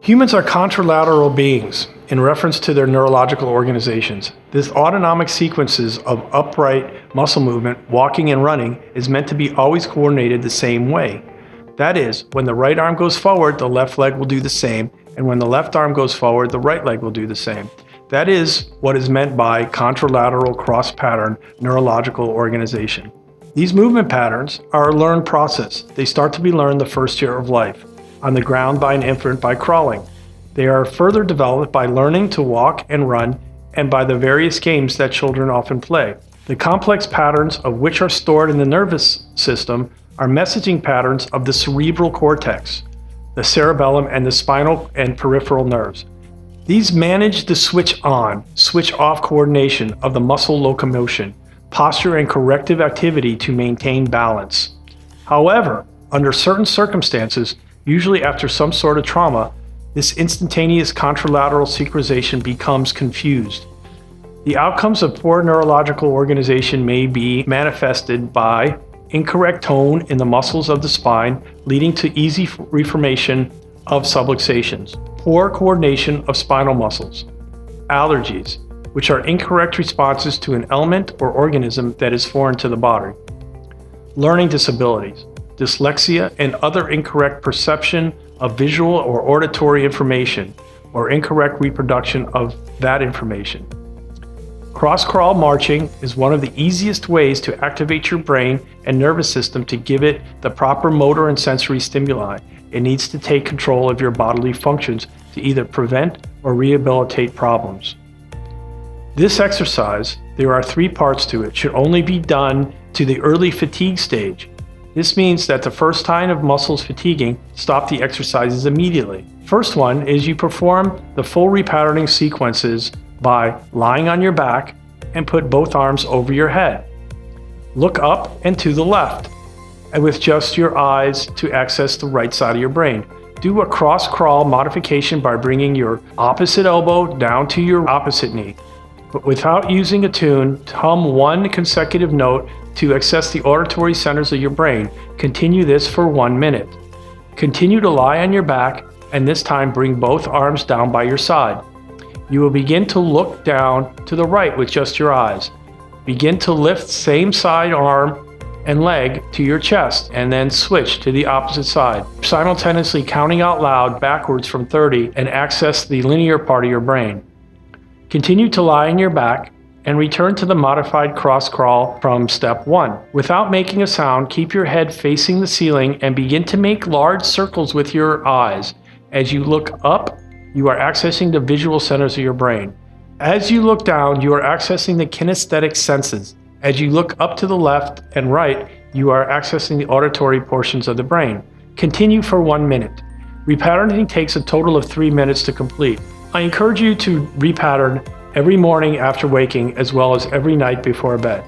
Humans are contralateral beings in reference to their neurological organizations. This autonomic sequences of upright muscle movement, walking and running, is meant to be always coordinated the same way. That is, when the right arm goes forward, the left leg will do the same, and when the left arm goes forward, the right leg will do the same. That is what is meant by contralateral cross-pattern neurological organization. These movement patterns are a learned process. They start to be learned the first year of life, on the ground by an infant by crawling. They are further developed by learning to walk and run, and by the various games that children often play. The complex patterns of which are stored in the nervous system are messaging patterns of the cerebral cortex, the cerebellum, and the spinal and peripheral nerves. These manage the switch on, switch off coordination of the muscle locomotion, posture, and corrective activity to maintain balance. However, under certain circumstances, usually after some sort of trauma, this instantaneous contralateral synchronization becomes confused. The outcomes of poor neurological organization may be manifested by incorrect tone in the muscles of the spine, leading to easy reformation of subluxations, poor coordination of spinal muscles, allergies, which are incorrect responses to an element or organism that is foreign to the body, learning disabilities, dyslexia, and other incorrect perception of visual or auditory information, or incorrect reproduction of that information. Cross-crawl marching is one of the easiest ways to activate your brain and nervous system to give it the proper motor and sensory stimuli. It needs to take control of your bodily functions to either prevent or rehabilitate problems. This exercise, there are 3 parts to it, should only be done to the early fatigue stage. This means that the first time of muscles fatiguing, stop the exercises immediately. First one is you perform the full repatterning sequences by lying on your back and put both arms over your head. Look up and to the left, and with just your eyes to access the right side of your brain. Do a cross-crawl modification by bringing your opposite elbow down to your opposite knee, but without using a tune. Hum one consecutive note to access the auditory centers of your brain. Continue this for 1 minute. Continue to lie on your back, and this time bring both arms down by your side. You will begin to look down to the right with just your eyes. Begin to lift same side arm and leg to your chest, and then switch to the opposite side, simultaneously counting out loud backwards from 30 and access the linear part of your brain. Continue to lie on your back and return to the modified cross-crawl from step 1. Without making a sound, keep your head facing the ceiling and begin to make large circles with your eyes. As you look up, you are accessing the visual centers of your brain. As you look down, you are accessing the kinesthetic senses. As you look up to the left and right, you are accessing the auditory portions of the brain. Continue for 1 minute. Repatterning takes a total of 3 minutes to complete. I encourage you to repattern every morning after waking, as well as every night before bed.